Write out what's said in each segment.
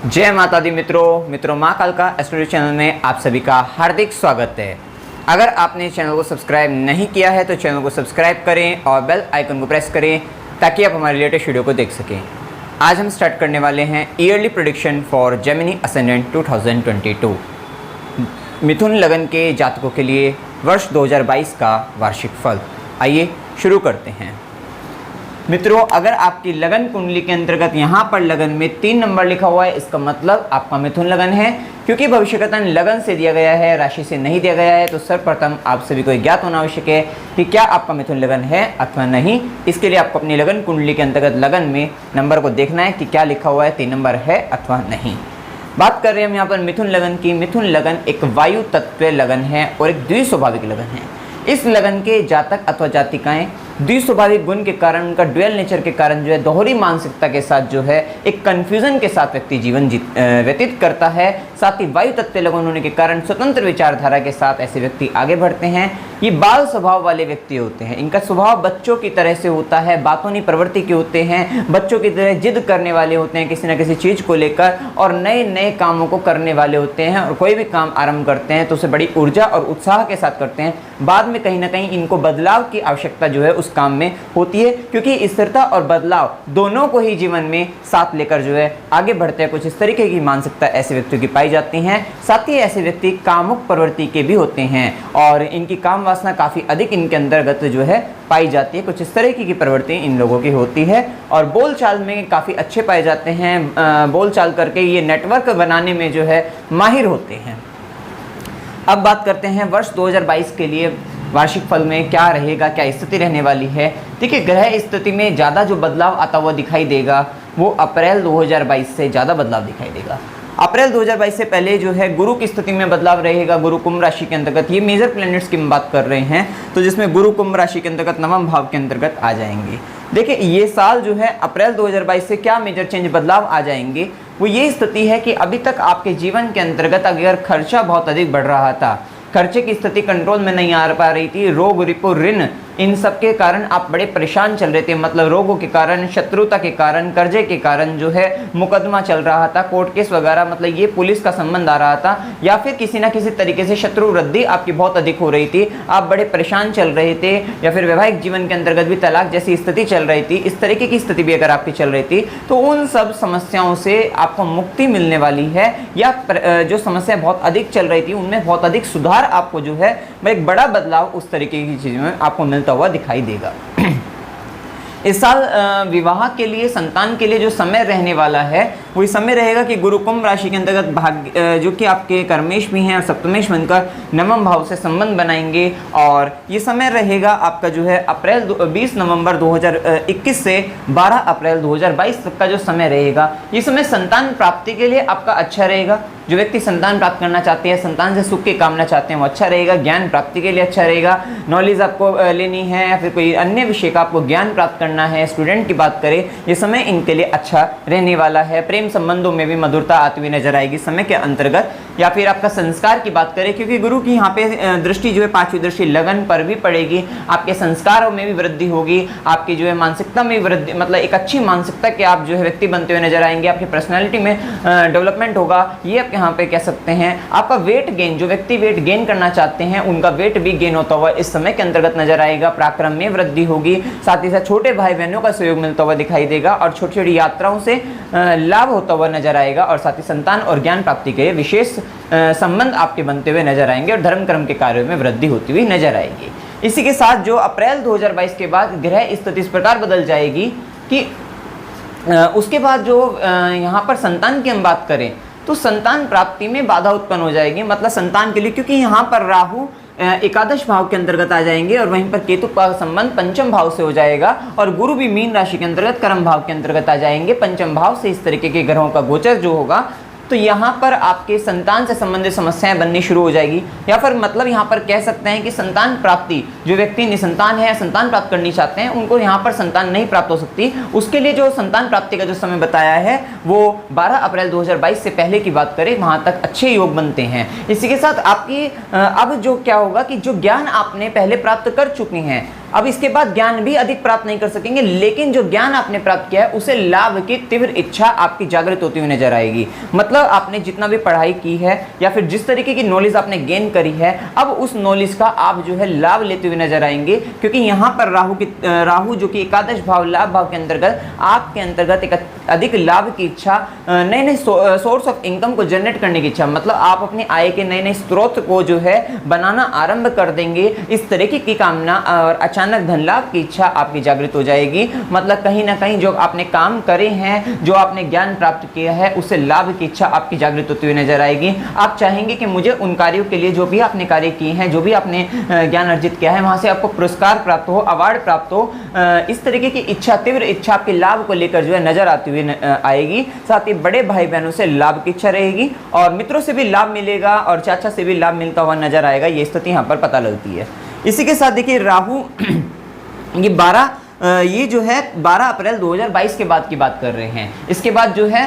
जय माता दी मित्रों माँ कालका एस्ट्रोलॉजी चैनल में आप सभी का हार्दिक स्वागत है। अगर आपने चैनल को सब्सक्राइब नहीं किया है तो चैनल को सब्सक्राइब करें और बेल आइकन को प्रेस करें ताकि आप हमारे लेटेस्ट वीडियो को देख सकें। आज हम स्टार्ट करने वाले हैं yearly prediction for Gemini ascendant 2022 मिथुन लगन के जातकों के लिए वर्ष 2022 का वार्षिक फल। आइए शुरू करते हैं। मित्रों, अगर आपकी लगन कुंडली के अंतर्गत यहाँ पर लगन में 3 नंबर लिखा हुआ है, इसका मतलब आपका मिथुन लगन है। क्योंकि भविष्यकथन लगन से दिया गया है, राशि से नहीं दिया गया है, तो सर्वप्रथम आप सभी को ज्ञात होना आवश्यक है कि क्या आपका मिथुन लगन है अथवा नहीं। इसके लिए आपको अपनी लगन कुंडली के अंतर्गत लगन में नंबर को देखना है कि क्या लिखा हुआ है, 3 नंबर है अथवा नहीं। बात कर रहे हैं हम यहाँ पर मिथुन लगन की। मिथुन लगन एक वायु तत्व लगन है और एक द्विस्वाभाविक लगन है। इस लगन के जातक अथवा जातिकाएं द्विस्वाभाविक गुण के कारण, उनका ड्यूअल नेचर के कारण जो है दोहरी मानसिकता के साथ जो है एक कंफ्यूजन के साथ व्यक्ति जीवन व्यतीत करता है। साथ ही वायु तत्व लगन होने के कारण स्वतंत्र विचारधारा के साथ ऐसे व्यक्ति आगे बढ़ते हैं। ये बाल स्वभाव वाले व्यक्ति होते हैं। इनका स्वभाव बच्चों की तरह से होता है, बातोनी प्रवृत्ति के होते हैं, बच्चों की तरह जिद करने वाले होते हैं किसी न किसी चीज़ को लेकर, और नए नए कामों को करने वाले होते हैं। और कोई भी काम आरंभ करते हैं तो उसे बड़ी ऊर्जा और उत्साह के साथ करते हैं। बाद में कहीं ना कहीं इनको बदलाव की आवश्यकता जो है उस काम में होती है, क्योंकि स्थिरता और बदलाव दोनों को ही जीवन में साथ लेकर जो है आगे बढ़ते हैं। कुछ इस तरीके की मानसिकता ऐसे व्यक्तियों की पाई जाती हैं। साथ ही ऐसे व्यक्ति कामुक प्रवृत्ति के भी होते हैं और इनकी काम वासना काफ़ी अधिक इनके अंतर्गत जो है पाई जाती है। कुछ इस तरीके की प्रवृत्ति इन लोगों की होती है और बोलचाल में काफ़ी अच्छे पाए जाते हैं। बोलचाल करके ये नेटवर्क बनाने में जो है माहिर होते हैं। अब बात करते हैं वर्ष 2022 के लिए वार्षिक फल में क्या रहेगा, क्या स्थिति रहने वाली है। देखिए, ग्रह स्थिति में ज़्यादा जो बदलाव आता हुआ दिखाई देगा वो अप्रैल 2022 से ज़्यादा बदलाव दिखाई देगा। अप्रैल 2022 से पहले जो है गुरु की स्थिति में बदलाव रहेगा। गुरु कुंभ राशि के अंतर्गत, ये मेजर प्लैनेट्स की हम बात कर रहे हैं, तो जिसमें गुरु कुंभ राशि के अंतर्गत नवम भाव के अंतर्गत आ जाएंगे। देखिए, ये साल जो है अप्रैल 2022 से क्या मेजर चेंज बदलाव आ जाएंगे, वो ये स्थिति है कि अभी तक आपके जीवन के अंतर्गत अगर खर्चा बहुत अधिक बढ़ रहा था, खर्चे की स्थिति कंट्रोल में नहीं आ पा रही थी, रोग रिपो ऋण इन सब के कारण आप बड़े परेशान चल रहे थे। मतलब रोगों के कारण, शत्रुता के कारण, कर्जे के कारण जो है मुकदमा चल रहा था, कोर्ट केस वगैरह, मतलब ये पुलिस का संबंध आ रहा था, या फिर किसी ना किसी तरीके से शत्रु वृद्धि आपकी बहुत अधिक हो रही थी, आप बड़े परेशान चल रहे थे, या फिर वैवाहिक जीवन के अंतर्गत भी तलाक जैसी स्थिति चल रही थी। इस तरीके की स्थिति भी अगर आपकी चल रही थी तो उन सब समस्याओं से आपको मुक्ति मिलने वाली है, या जो समस्या बहुत अधिक चल रही थी उनमें बहुत अधिक सुधार आपको जो है एक बड़ा बदलाव उस तरीके की चीज़ में आपको मिलता हुआ दिखाई देगा। इस साल विवाह के लिए, संतान के लिए जो समय रहने वाला है वो समय रहेगा कि गुरु कुंभ राशि के अंतर्गत भाग्य जो कि आपके कर्मेश भी हैं और सप्तमेश बनकर नवम भाव से संबंध बनाएंगे। और ये समय रहेगा आपका जो है 20 नवंबर 2021 से 12 अप्रैल 2022 तक का जो समय रहेगा, ये समय संतान प्राप्ति के लिए आपका अच्छा रहेगा। जो व्यक्ति संतान प्राप्त करना चाहते हैं, संतान से सुख की कामना चाहते हैं, वो अच्छा रहेगा। ज्ञान प्राप्ति के लिए अच्छा रहेगा। नॉलेज आपको लेनी है या फिर कोई अन्य विषय का आपको ज्ञान प्राप्त करना है, स्टूडेंट की बात करें, ये समय इनके लिए अच्छा रहने वाला है। प्रेम संबंधों में भी मधुरता आती हुई नजर आएगी समय के अंतर्गत। या फिर आपका संस्कार की बात करें, क्योंकि गुरु की यहाँ पे दृष्टि जो है 5वीं दृष्टि लगन पर भी पड़ेगी, आपके संस्कारों में भी वृद्धि होगी, आपकी जो है मानसिकता में वृद्धि, मतलब एक अच्छी मानसिकता के आप जो है व्यक्ति बनते हुए नजर आएंगे। आपकी पर्सनैलिटी में डेवलपमेंट होगा। ये आप यहाँ पे कह सकते हैं। आपका वेट गेन, जो व्यक्ति वेट गेन करना चाहते हैं उनका वेट भी गेन होता हुआ इस समय के अंतर्गत नजर आएगा। पराक्रम में वृद्धि होगी। साथ ही साथ छोटे भाई बहनों का सहयोग मिलता हुआ दिखाई देगा और छोटी छोटी यात्राओं से लाभ होता हुआ नजर आएगा। और साथ ही संतान और ज्ञान प्राप्ति के विशेष संबंध आपके बनते हुए नजर आएंगे और धर्म कर्म के कार्यों में वृद्धि होती हुई नजर आएगी। इसी के साथ जो अप्रैल 2022 के बाद ग्रह स्थिति इस प्रकार बदल जाएगी कि उसके बाद जो यहाँ पर संतान की हम बात करें तो संतान प्राप्ति में बाधा उत्पन्न हो जाएगी। मतलब संतान के लिए, क्योंकि यहाँ पर राहु एकादश भाव के अंतर्गत आ जाएंगे और वहीं पर केतु का संबंध पंचम भाव से हो जाएगा और गुरु भी मीन राशि के अंतर्गत कर्म भाव के अंतर्गत आ जाएंगे। पंचम भाव से इस तरीके के ग्रहों का गोचर जो होगा तो यहाँ पर आपके संतान से संबंधित समस्याएं बननी शुरू हो जाएगी। या फिर मतलब यहाँ पर कह सकते हैं कि संतान प्राप्ति, जो व्यक्ति निसंतान है, संतान प्राप्त करनी चाहते हैं, उनको यहाँ पर संतान नहीं प्राप्त हो सकती। उसके लिए जो संतान प्राप्ति का जो समय बताया है वो 12 अप्रैल 2022 से पहले की बात करें, वहाँ तक अच्छे योग बनते हैं। इसी के साथ आपकी अब जो क्या होगा कि जो ज्ञान आपने पहले प्राप्त कर चुकी हैं, अब इसके बाद ज्ञान भी अधिक प्राप्त नहीं कर सकेंगे, लेकिन जो ज्ञान आपने प्राप्त किया है उसे लाभ की तीव्र इच्छा आपकी जागृत होती हुई नजर आएगी। मतलब आपने जितना भी पढ़ाई की है या फिर जिस तरीके की नॉलेज आपने गेन करी है, अब उस नॉलेज का आप जो है लाभ लेते हुए नजर आएंगे, क्योंकि यहाँ पर राहु जो कि एकादश भाव लाभ भाव के अंतर्गत आपके अंतर्गत एक अधिक लाभ की इच्छा, नए नए सोर्स ऑफ इनकम को जनरेट करने की इच्छा, मतलब आप अपनी आय के नए नए स्रोत को जो है बनाना आरंभ कर देंगे। इस तरीके की कामना और अचानक धन लाभ की इच्छा आपकी जागृत हो जाएगी। मतलब कहीं ना कहीं जो आपने काम करे हैं, जो आपने ज्ञान प्राप्त किया है, उससे लाभ की इच्छा आपकी जागृत होती हुई नजर आएगी। आप चाहेंगे कि मुझे उन कार्यों के लिए, जो भी आपने कार्य किए हैं, जो भी आपने ज्ञान अर्जित किया है, वहां से आपको पुरस्कार प्राप्त हो, अवार्ड प्राप्त हो। इस तरीके की इच्छा, तीव्र इच्छा आपके लाभ को लेकर जो है नजर आती हुई आएगी। साथ ही बड़े भाई बहनों से लाभ की इच्छा रहेगी और मित्रों से भी लाभ मिलेगा और चाचा से भी लाभ मिलता हुआ नजर आएगा। ये स्थिति यहाँ पर पता लगती है। इसी के साथ देखिए राहु ये जो है 12 अप्रैल 2022 के बाद की बात कर रहे हैं। इसके बाद जो है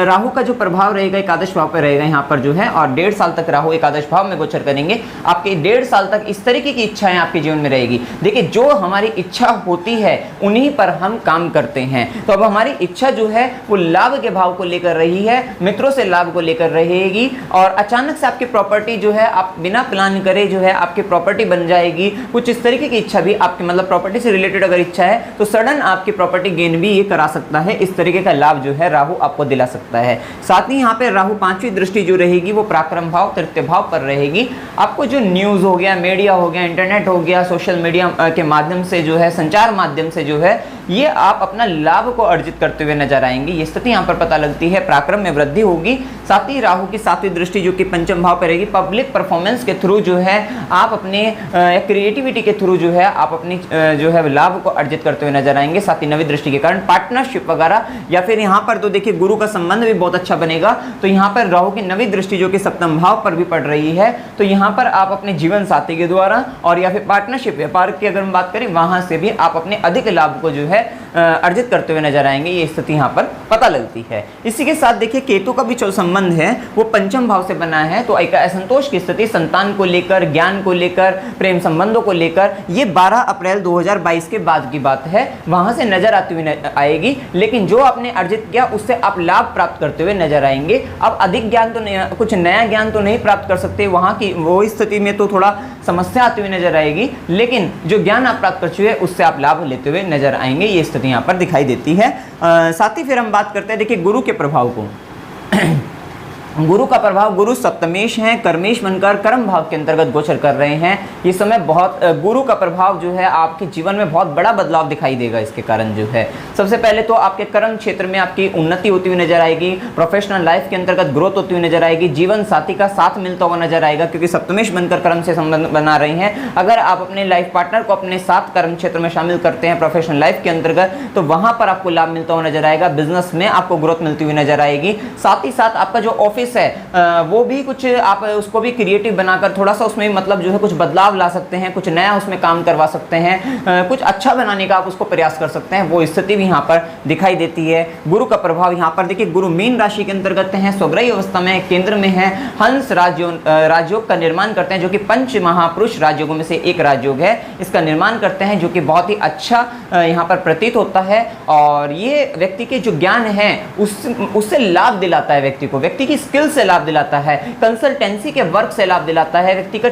राहु का जो प्रभाव रहेगा एकादश भाव पर रहेगा यहाँ पर जो है, और 1.5 साल तक राहु एकादश भाव में गोचर करेंगे। आपके 1.5 साल तक इस तरीके की इच्छाएं आपके जीवन में रहेगी। देखिए जो हमारी इच्छा होती है उन्हीं पर हम काम करते हैं। तो अब हमारी इच्छा जो है वो लाभ के भाव को लेकर रही है, मित्रों से लाभ को लेकर रहेगी, और अचानक से आपकी प्रॉपर्टी जो है आप बिना प्लान करे जो है आपकी प्रॉपर्टी बन जाएगी। कुछ इस तरीके की इच्छा भी आपकी, मतलब प्रॉपर्टी से रिलेटेड अगर इच्छा है तो सडन आपकी प्रॉपर्टी गेन भी ये करा सकता है। इस तरीके का लाभ जो है राहु आपको दिला सकता है। साथ ही यहाँ पे राहु 5वीं दृष्टि जो रहेगी वो पराक्रम भाव, तृतीय भाव पर रहेगी। आपको जो न्यूज हो गया, मीडिया हो गया, इंटरनेट हो गया, सोशल मीडिया के माध्यम से जो है, संचार माध्यम से जो है, ये आप अपना लाभ को अर्जित करते हुए नजर आएंगे। ये स्थिति यहाँ पर पता लगती है। पराक्रम में वृद्धि होगी। साथ ही राहु की 7वीं दृष्टि जो कि पंचम भाव पर रहेगी, पब्लिक परफॉर्मेंस के थ्रू जो है आप अपने क्रिएटिविटी के थ्रू जो है आप अपनी जो है लाभ को अर्जित करते हुए नजर आएंगे। साथ ही 9वीं दृष्टि के कारण पार्टनरशिप वगैरह, या फिर यहाँ पर तो देखिए गुरु का संबंध भी बहुत अच्छा बनेगा। तो यहाँ पर राहु की 9वीं दृष्टि जो कि सप्तम भाव पर भी पड़ रही है, तो यहाँ पर आप अपने जीवन साथी के द्वारा और या फिर पार्टनरशिप व्यापार की अगर हम बात करें, वहां से भी आप अपने अधिक लाभ को जो है अर्जित करते हुए नजर आएंगे। ये स्थिति यहाँ पर पता लगती है। इसी के साथ देखिए केतु का भी जो संबंध है वो पंचम भाव से बना है, तो एक असंतोष की स्थिति संतान को लेकर, ज्ञान को लेकर, प्रेम संबंधों को लेकर, ये 12 अप्रैल 2022 के बाद की बात है, वहां से नजर आती हुई आएगी। लेकिन जो आपने अर्जित किया उससे आप लाभ प्राप्त करते हुए नजर आएंगे। अब अधिक ज्ञान तो नहीं, कुछ नया ज्ञान तो नहीं प्राप्त कर सकते, वहां की वो स्थिति में तो थोड़ा समस्या आती हुई नजर आएगी, लेकिन जो ज्ञान आप प्राप्त कर चुके हैं उससे आप लाभ लेते हुए नजर आएंगे। ये स्थिति यहाँ पर दिखाई देती है। साथ ही फिर हम बात करते हैं देखिए गुरु के प्रभाव को। गुरु का प्रभाव, गुरु सप्तमेश हैं, कर्मेश बनकर कर्म भाव के अंतर्गत गोचर कर रहे हैं। ये समय बहुत, गुरु का प्रभाव जो है आपके जीवन में बहुत बड़ा बदलाव दिखाई देगा। इसके कारण जो है सबसे पहले तो आपके कर्म क्षेत्र में आपकी उन्नति होती हुई नजर आएगी, प्रोफेशनल लाइफ के अंतर्गत ग्रोथ होती हुई नजर आएगी, जीवन साथी का साथ मिलता हुआ नजर आएगा, क्योंकि सप्तमेश बनकर कर्म से संबंध बना रहे हैं। अगर आप अपने लाइफ पार्टनर को अपने साथ कर्म क्षेत्र में शामिल करते हैं प्रोफेशनल लाइफ के अंतर्गत, तो वहां पर आपको लाभ मिलता हुआ नजर आएगा, बिजनेस में आपको ग्रोथ मिलती हुई नजर आएगी। साथ ही साथ आपका जो ऑफिस है वो भी कुछ आप उसको भी क्रिएटिव बनाकर थोड़ा सा उसमें मतलब जो है कुछ बदलाव ला सकते हैं, कुछ नया उसमें काम करवा सकते हैं, कुछ अच्छा बनाने का आप उसको प्रयास कर सकते हैं। वो स्थिति भी यहाँ पर दिखाई देती है। गुरु का प्रभाव यहाँ पर देखिए, गुरु मीन राशि के अंतर्गत हैं, स्वग्रही अवस्था में केंद्र में है, हंस राजयोग का निर्माण करते हैं, जो कि पंच महापुरुष राजयोगों में से एक राजयोग है। इसका निर्माण करते हैं, जो कि बहुत ही अच्छा यहाँ पर प्रतीत होता है, और ये व्यक्ति के जो ज्ञान है उससे लाभ दिलाता है व्यक्ति को, व्यक्ति की स्किल से लाभ दिलाता है, कंसल्टेंसी के वर्क से लाभ दिलाता है, व्यक्ति का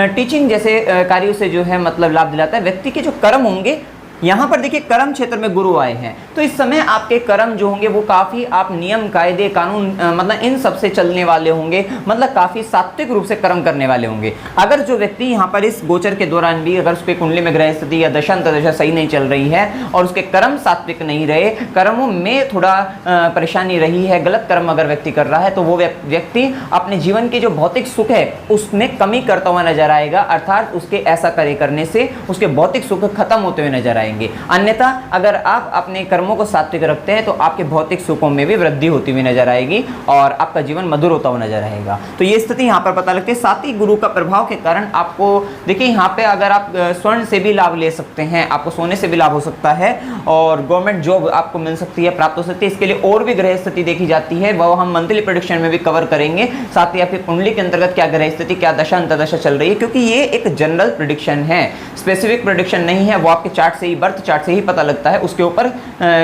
टीचिंग जैसे कार्यों से जो है मतलब लाभ दिलाता है। व्यक्ति के जो कर्म होंगे, यहाँ पर देखिए कर्म क्षेत्र में गुरु आए हैं, तो इस समय आपके कर्म जो होंगे वो काफ़ी आप नियम कायदे कानून मतलब इन सब से चलने वाले होंगे, मतलब काफ़ी सात्विक रूप से कर्म करने वाले होंगे। अगर जो व्यक्ति यहाँ पर इस गोचर के दौरान भी अगर उसके कुंडली में ग्रह स्थिति या दशा सही नहीं चल रही है और उसके कर्म सात्विक नहीं रहे, कर्मों में थोड़ा परेशानी रही है, गलत कर्म अगर व्यक्ति कर रहा है, तो वो व्यक्ति अपने जीवन के जो भौतिक सुख है उसमें कमी करता हुआ नजर आएगा। अर्थात उसके ऐसा कार्य करने से उसके भौतिक सुख खत्म होते हुए नजर आएगा। आएंगे। अन्यथा अगर आप अपने कर्मों को सात्विक रखते हैं तो आपके भौतिक सुखों में भी वृद्धि होती हुई नजर आएगी और आपका जीवन मधुर होता हुआ नजर आएगा। तो ये स्थिति यहाँ पर पता लगती है। साथ ही गुरु का प्रभाव के कारण आपको देखिए यहाँ पे अगर आप स्वर्ण से भी लाभ ले सकते हैं, आपको सोने से भी लाभ हो सकता है और गवर्नमेंट जॉब आपको मिल सकती है, प्राप्त हो सकती है। इसके लिए और भी ग्रह स्थिति देखी जाती है, वो हम मंथली प्रेडिक्शन में भी कवर करेंगे। साथ ही आपकी कुंडली के अंतर्गत क्या ग्रह स्थिति, क्या दशा अंतर्दशा चल रही है, क्योंकि ये एक जनरल प्रेडिक्शन है, स्पेसिफिक प्रेडिक्शन नहीं है। वो आपके चार्ट से ही, बर्थ चार्ट से ही पता लगता है। उसके ऊपर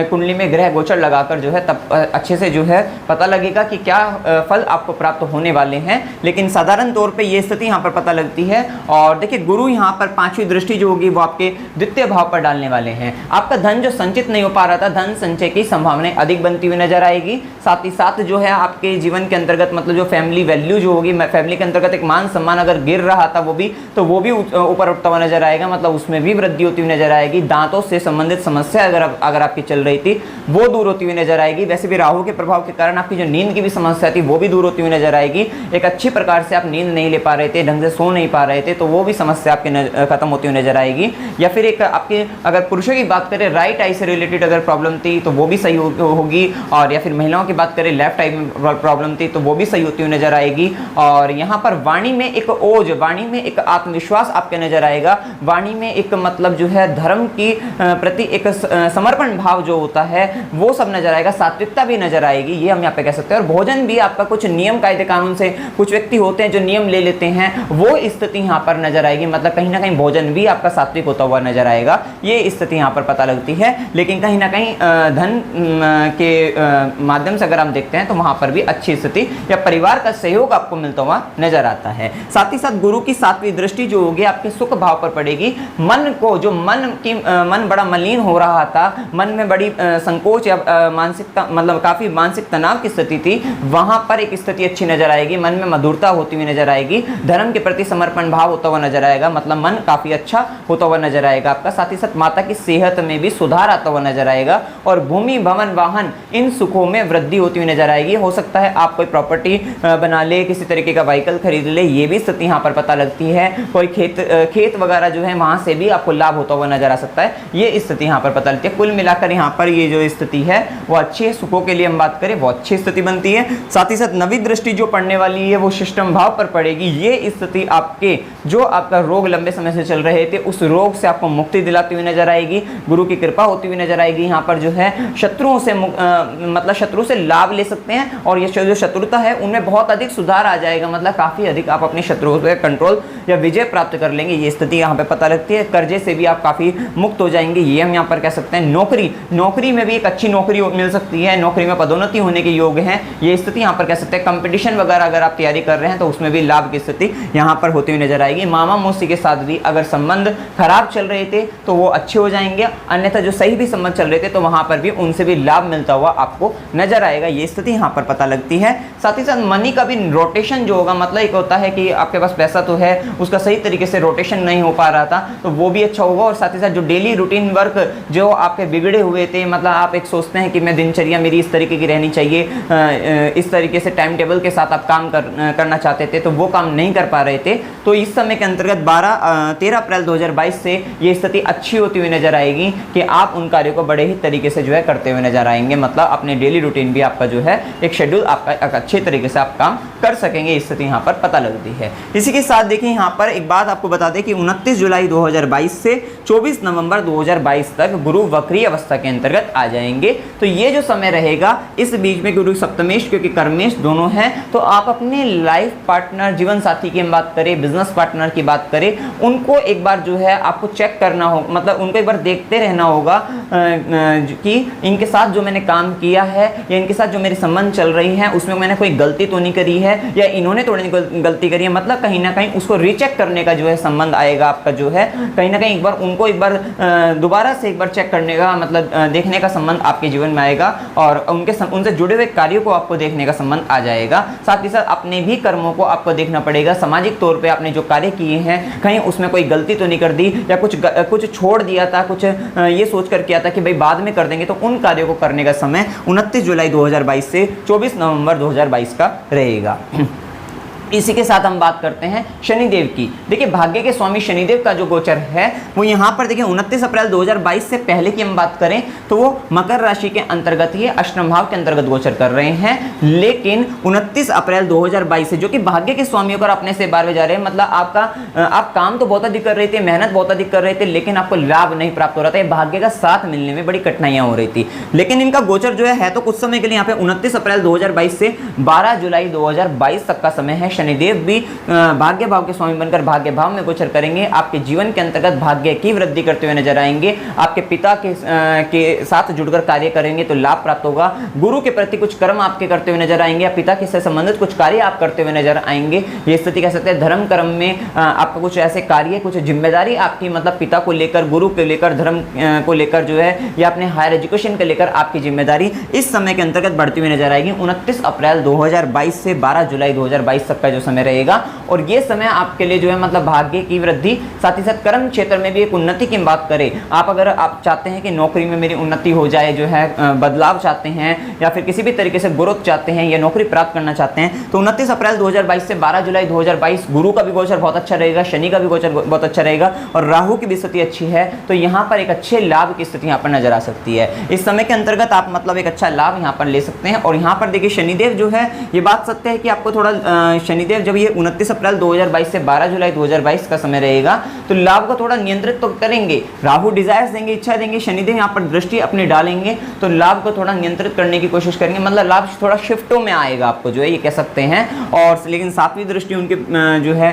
कुंडली में ग्रह गोचर लगाकर जो है तब अच्छे से जो है पता लगेगा कि क्या फल आपको प्राप्त होने वाले हैं। लेकिन साधारण तौर पे ये स्थिति यहाँ पर पता लगती है। और देखिए गुरु यहाँ पर पांचवी दृष्टि जो होगी वो आपके द्वितीय भाव पर डालने वाले हैं। आपका धन जो संचित नहीं हो पा रहा था, धन संचय की संभावनाएं अधिक बनती हुई नजर आएगी। साथ ही साथ जो है आपके जीवन के अंतर्गत मतलब जो फैमिली वैल्यू जो होगी, फैमिली के अंतर्गत एक मान सम्मान अगर गिर रहा था वो भी ऊपर उठता हुआ नजर आएगा, मतलब उसमें भी वृद्धि होती हुई नजर आएगी। दांतों से संबंधित समस्या अगर आपकी चल रही थी वो दूर होती हुई नजर आएगी। वैसे भी राहु के प्रभाव के कारण आपकी जो नींद की भी समस्या थी वो भी दूर होती हुई नजर आएगी। एक अच्छी प्रकार से आप नींद नहीं ले पा रहे थे, ढंग से सो नहीं पा रहे थे, तो वो भी समस्या आपकी खत्म होती हुई नजर आएगी। या फिर एक आपके अगर पुरुषों की बात करें, राइट आई से रिलेटेड अगर प्रॉब्लम थी तो वो भी सही होगी। और या फिर महिलाओं की बात करें, लेफ्ट आई में प्रॉब्लम थी तो वो भी सही होती हुई नजर आएगी। और यहाँ पर वाणी में एक ओज, वाणी में एक आत्मविश्वास आपके नजर आएगा। वाणी में एक मतलब जो है धर्म की प्रति एक समर्पण भाव जो होता है वो सब नजर आएगा। सात्विकता भी नजर आएगी, ये हम यहाँ पे कह सकते हैं। और भोजन भी आपका कुछ नियम कायदे कानून से, कुछ व्यक्ति होते हैं जो नियम ले लेते हैं, वो स्थिति यहाँ पर नजर आएगी। मतलब कहीं ना कहीं भोजन भी आपका सात्विक होता हुआ नजर आएगा, ये स्थिति यहाँ पर पता लगती है। लेकिन कहीं ना कहीं धन के माध्यम से अगर हम देखते हैं तो वहां पर भी अच्छी स्थिति या परिवार का सहयोग आपको मिलता हुआ नजर आता है। साथ ही साथ गुरु की सातवीं दृष्टि जो होगी आपके सुख भाव पर पड़ेगी। मन को जो मन बड़ा मलिन हो रहा था, मन में बड़ी संकोच या मानसिकता मतलब काफी मानसिक तनाव की स्थिति थी, वहां पर एक स्थिति अच्छी नजर आएगी। मन में मधुरता होती हुई नजर आएगी, धर्म के प्रति समर्पण भाव होता हुआ नजर आएगा, मतलब मन काफी अच्छा होता हुआ नजर आएगा आपका। साथ ही साथ माता की सेहत में भी सुधार आता हुआ नजर आएगा और भूमि भवन वाहन इन सुखों में वृद्धि होती हुई नजर आएगी। हो सकता है आप कोई प्रॉपर्टी बना ले, किसी तरीके का व्हीकल खरीद ले, ये भी स्थिति यहाँ पर पता लगती है। कोई खेत वगैरह जो है वहां से भी आपको लाभ होता हुआ नजर आ सकता है, ये स्थिति यहाँ पर पता लगती है। कुल मिलाकर यहाँ पर ये जो स्थिति है वो अच्छी है। सुखों के लिए हम बात करें वो अच्छी स्थिति बनती है। साथ ही साथ नवी दृष्टि जो पड़ने वाली है वो शिष्टम भाव पर पड़ेगी। ये स्थिति आपके जो आपका रोग लंबे समय से चल रहे थे उस रोग से आपको मुक्ति दिलाती हुई नजर आएगी। गुरु की कृपा होती हुई नजर आएगी। यहाँ पर जो है शत्रुओं से मतलब शत्रु से लाभ ले सकते हैं और ये जो शत्रुता है उनमें बहुत अधिक सुधार आ जाएगा, मतलब काफी अधिक आप अपने शत्रुओं पर कंट्रोल या विजय प्राप्त कर लेंगे, ये स्थिति यहाँ पे पता लगती है। कर्जे से भी आप काफी मुक्त हो जाएंगे, ये हम यहाँ पर कह सकते हैं। नौकरी में भी एक अच्छी नौकरी मिल सकती है, नौकरी में पदोन्नति होने के योग हैं, ये स्थिति यहाँ पर कह सकते हैं। कंपटीशन वगैरह अगर आप तैयारी कर रहे हैं तो उसमें भी लाभ की स्थिति यहाँ पर होती हुई नजर आएगी। मामा मौसी के साथ भी अगर संबंध खराब चल रहे थे तो वो अच्छे हो जाएंगे, अन्यथा जो सही भी संबंध चल रहे थे तो वहां पर भी उनसे भी लाभ मिलता हुआ आपको नजर आएगा, ये स्थिति यहाँ पर पता लगती है। साथ ही साथ मनी का भी रोटेशन जो होगा, मतलब एक होता है कि आपके पास पैसा तो है, उसका सही तरीके से रोटेशन नहीं हो पा रहा था तो वो भी अच्छा होगा। और साथ ही साथ जो डेली रूटीन वर्क जो आपके बिगड़े हुए थे, मतलब आप एक सोचते हैं कि मैं दिनचर्या मेरी इस तरीके की रहनी चाहिए, इस तरीके से टाइम टेबल के साथ आप काम करना चाहते थे तो वो काम नहीं कर पा रहे थे, तो इस समय के अंतर्गत 13 अप्रैल 2022 से ये स्थिति अच्छी होती हुई नजर आएगी कि आप उन कार्यों को बड़े ही तरीके से जो है करते हुए नजर आएंगे। मतलब अपने डेली रूटीन भी आपका जो है एक शेड्यूल आपका अच्छे तरीके से आप काम कर सकेंगे, इस स्थिति यहाँ पर पता लगती है। इसी के साथ देखिए यहाँ पर एक बात आपको बता दें कि 29 जुलाई 2022 से 24 नवंबर 2022 तक गुरु वक्री अवस्था के अंतर्गत आ जाएंगे। तो ये जो समय रहेगा इस बीच में गुरु सप्तमेश क्योंकि कर्मेश दोनों हैं, तो आप अपने लाइफ पार्टनर, जीवन साथी की हम बात करें, बिजनेस पार्टनर की बात करें, उनको एक बार जो है आपको चेक करना हो, मतलब उनको एक बार देखते रहना होगा कि इनके साथ जो मैंने काम किया है या इनके साथ जो मेरे संबंध चल रही हैं उसमें मैंने कोई गलती तो नहीं करी है या इन्होंने तो नहीं गलती करी है। मतलब कहीं ना कहीं उसको रीचेक करने का जो है संबंध आएगा आपका, जो है कहीं ना कहीं एक बार उनको एक बार दोबारा से एक बार चेक करने का, मतलब देखने का संबंध आपके जीवन में आएगा और उनसे जुड़े हुए कार्यों को आपको देखने का संबंध आ जाएगा। साथ ही साथ अपने भी कर्मों को आपको देखना पड़ेगा। सामाजिक तौर पे आपने जो कार्य किए हैं कहीं उसमें कोई गलती तो नहीं कर दी या कुछ छोड़ दिया था, कुछ ये सोच कर किया था कि भाई बाद में कर देंगे, तो उन कार्यों को करने का समय 29 जुलाई 2022 से 24 नवंबर 2022 का रहेगा। इसी के साथ हम बात करते हैं शनिदेव की। देखिए भाग्य के स्वामी शनिदेव का जो गोचर है वो यहाँ पर देखिए 29 अप्रैल 2022 से पहले की हम बात करें तो वो मकर राशि के अंतर्गत ही अष्टम भाव के अंतर्गत गोचर कर रहे हैं। लेकिन 29 अप्रैल 2022 से जो कि भाग्य के स्वामी होकर अपने से 12 जा रहे हैं, मतलब आप काम तो बहुत अधिक कर रहे थे, मेहनत बहुत अधिक कर रहे थे, लेकिन आपको लाभ नहीं प्राप्त हो रहा था, भाग्य का साथ मिलने में बड़ी कठिनाइयां हो रही थी। लेकिन इनका गोचर जो है तो कुछ समय के लिए यहाँ पे 29 अप्रैल 2022 से 12 जुलाई 2022 तक का समय है। शनिदेव भी भाग्य भाव के स्वामी बनकर भाग्य भाव में गोचर करेंगे। आपके जीवन के अंतर्गत भाग्य की वृद्धि करते हुए नजर आएंगे। आपके पिता के साथ जुड़कर कार्य करेंगे तो लाभ प्राप्त होगा। गुरु के प्रति कुछ कर्म आपके करते हुए नजर आएंगे या पिता के से संबंधित कुछ कार्य आप करते हुए नजर आएंगे। ये स्थिति कह सकते हैं धर्म कर्म में आपका कुछ ऐसे कार्य, कुछ जिम्मेदारी आपकी, मतलब पिता को लेकर, गुरु को लेकर, धर्म को लेकर जो है या अपने हायर एजुकेशन को लेकर आपकी जिम्मेदारी इस समय के अंतर्गत बढ़ती हुई नजर आएगी। 29 अप्रैल 2022 से 12 जुलाई 2022 तक का जो समय रहेगा और ये समय आपके लिए जो है मतलब भाग्य की वृद्धि, साथ ही साथ कर्म क्षेत्र में भी एक उन्नति की बात करें, अगर आप चाहते हैं कि नौकरी में मेरी उन्नति हो जाए, जो है बदलाव चाहते हैं या फिर किसी भी तरीके से ग्रोथ चाहते हैं या नौकरी प्राप्त करना चाहते हैं तो 29 अप्रैल 2022 से 12 जुलाई 2022 गुरु का भी गोचर बहुत अच्छा रहेगा, शनि का भी गोचर बहुत अच्छा रहेगा और राहु की भी स्थिति अच्छी है। तो यहाँ पर एक अच्छे लाभ की स्थिति यहाँ पर नजर आ सकती है। इस समय के अंतर्गत आप मतलब एक अच्छा लाभ यहाँ पर ले सकते हैं। और यहाँ पर देखिए शनिदेव जो है, ये बात सत्य है कि आपको थोड़ा शनिदेव जब ये 29 अप्रैल 2022 से 12 जुलाई 2022 का समय रहेगा तो लाभ को थोड़ा नियंत्रित तो करेंगे। राहु डिजायर्स देंगे, इच्छा देंगे, शनिदेव यहाँ पर दृष्टि अपनी डालेंगे तो लाभ को थोड़ा नियंत्रित करने की कोशिश करेंगे, मतलब लाभ थोड़ा शिफ्टों में आएगा आपको, जो है ये कह सकते हैं। और लेकिन सातवीं दृष्टि उनके जो है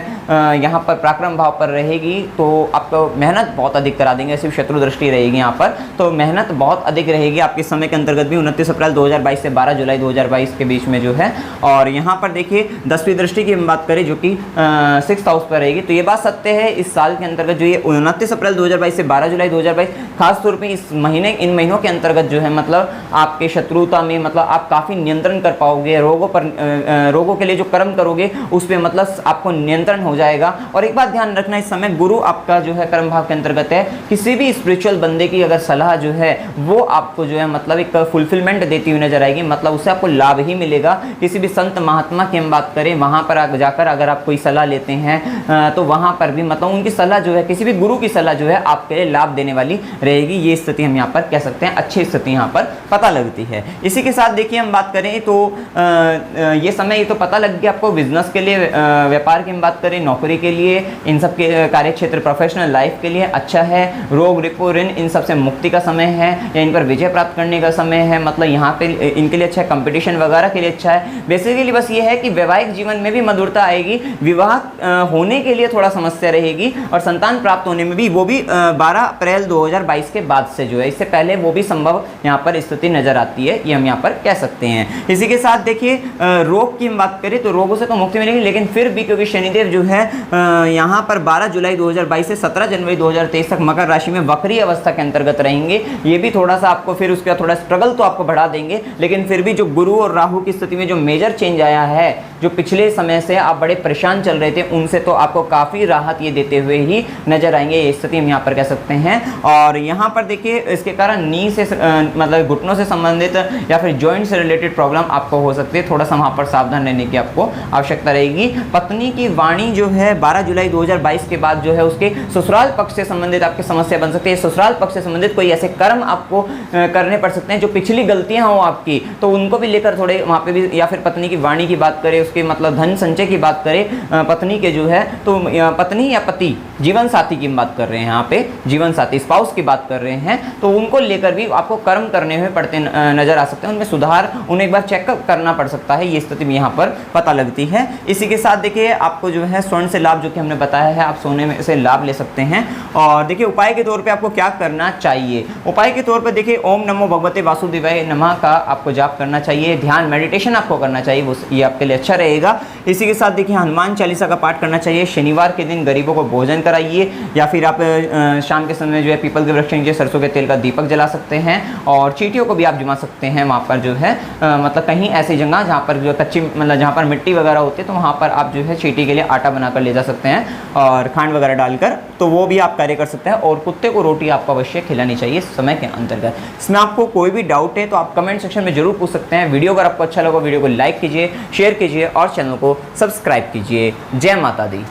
यहाँ पर पराक्रम भाव पर रहेगी तो आपको मेहनत बहुत अधिक करा देंगे। सिर्फ शत्रु दृष्टि रहेगी यहाँ पर तो मेहनत बहुत अधिक रहेगी आपके समय के अंतर्गत भी 29 अप्रैल 2022 से 12 जुलाई 2022 के बीच में जो है। और यहाँ पर देखिए 10वीं दृष्टि की हम बात करें जो कि 6th हाउस पर रहेगी तो ये बात सत्य है। इस साल के अंतर्गत जो ये 29 अप्रैल 2022 से 12 जुलाई 2022 खास तौर पे इस महीने, इन महीनों के अंतर्गत जो है मतलब आपके शत्रुता में मतलब आप काफ़ी नियंत्रण कर पाओगे। रोगों के लिए जो कर्म करोगे उस पर मतलब आपको नियंत्रण हो जाएगा। और एक बात ध्यान रखना, इस समय गुरु आपका जो है कर्म भाव के अंतर्गत है। किसी भी स्पिरिचुअल बंदे की अगर सलाह जो है वो आपको जो है मतलब एक फुलफिलमेंट देती हुई नजर आएगी, मतलब उससे आपको लाभ ही मिलेगा। किसी भी संत महात्मा की हम बात करें, वहां पर जाकर अगर आप कोई सलाह लेते हैं तो वहां पर भी मतलब उनकी सलाह जो है, किसी भी गुरु की सलाह जो है आपके लिए लाभ देने वाली रहेगी। ये स्थिति हम यहाँ पर कह सकते हैं, अच्छी स्थिति यहाँ पर पता लगती है। इसी के साथ देखिए हम बात करें तो ये समय ये तो पता लग गया आपको बिजनेस के लिए, व्यापार की हम बात करें, नौकरी के लिए, इन सब के कार्य क्षेत्र, प्रोफेशनल लाइफ के लिए अच्छा है। रोग, रिपो, ऋण इन सब से मुक्ति का समय है या इन पर विजय प्राप्त करने का समय है, मतलब यहाँ पे इनके लिए अच्छा है। कंपटीशन वगैरह के लिए अच्छा है। बेसिकली बस ये है कि वैवाहिक जीवन में भी मधुरता आएगी, विवाह होने के लिए थोड़ा समस्या रहेगी और संतान प्राप्त होने में भी वो भी 12 अप्रैल 2022 के बाद से जो है, इससे पहले वो भी संभव यहाँ पर स्थिति नजर आती है, ये हम यहाँ पर कह सकते हैं। इसी के साथ देखिए रोग की हम बात करें तो रोगों से तो मुक्ति मिलेगी, लेकिन फिर भी क्योंकि शनिदेव जो है यहाँ पर 12 जुलाई 2022 से 17 जनवरी 2023 तक मकर राशि में वक्री अवस्था के अंतर्गत रहेंगे। ये भी थोड़ा सा आपको फिर उसका थोड़ा स्ट्रगल तो आपको बढ़ा देंगे, लेकिन फिर भी जो गुरु और राहु की स्थिति में जो मेजर चेंज आया है, जो पिछले समय से आप बड़े परेशान चल रहे थे उनसे तो आपको काफ़ी राहत ये देते हुए ही नजर आएंगे। ये स्थिति हम यहाँ पर कह सकते हैं। और यहाँ पर देखिए इसके कारण नी से मतलब घुटनों से संबंधित या फिर जॉइंट से रिलेटेड प्रॉब्लम आपको हो सकती है, थोड़ा सा वहाँ पर सावधान रहने की आपको आवश्यकता रहेगी। पत्नी की वाणी जो है 12 जुलाई 2022 के बाद जो है उसके ससुराल पक्ष से संबंधित आपकी समस्या बन सकती है। ससुराल पक्ष से संबंधित कोई ऐसे कर्म आपको करने पड़ सकते हैं जो पिछली गलतियां हो आपकी, तो उनको भी लेकर थोड़े वहाँ पे भी, या फिर पत्नी की वाणी की बात करें, उसके मतलब धन संचय की बात करें, पत्नी के जो है तो पत्नी या पति, जीवन साथी की बात कर रहे हैं, यहाँ पे जीवन साथी स्पाउस की बात कर रहे हैं, तो उनको लेकर भी आपको कर्म करने हुए पड़ते नजर आ सकते हैं। उनमें सुधार, उन्हें एक बार चेकअप करना पड़ सकता है, ये स्थिति में यहाँ पर पता लगती है। इसी के साथ देखिए आपको जो है स्वर्ण से लाभ, जो कि हमने बताया है, आप सोने में से लाभ ले सकते हैं। और देखिए उपाय के तौर पे आपको क्या करना चाहिए। उपाय के तौर पे देखिए ओम नमो भगवते वासुदेवाय नमः का आपको जाप करना चाहिए, ध्यान मेडिटेशन आपको करना चाहिए, वो ये आपके लिए अच्छा रहेगा। इसी के साथ देखिए हनुमान चालीसा का पाठ करना चाहिए। शनिवार के दिन गरीबों को भोजन कराइए, या फिर आप शाम के समय जो है पीपल के वृक्ष नीचे सरसों के तेल का दीपक जला सकते हैं। और चींटियों को भी आप जमा सकते हैं वहाँ पर जो है मतलब कहीं ऐसी जगह जहाँ पर जो कच्ची मतलब जहाँ पर मिट्टी वगैरह होती है, तो वहाँ पर आप जो है चींटी के लिए आटा बनाकर ले जा सकते हैं और खांड वगैरह डालकर, तो वो भी आप कार्य कर सकते हैं। और कुत्ते को रोटी आपको अवश्य खिलानी चाहिए समय के अंतर्गत। इसमें आपको कोई भी डाउट है तो आप कमेंट सेक्शन में जरूर पूछ सकते हैं। वीडियो अगर आपको अच्छा लगा वीडियो को लाइक कीजिए, शेयर कीजिए और चैनल को को सब्सक्राइब कीजिए। जय माता दी।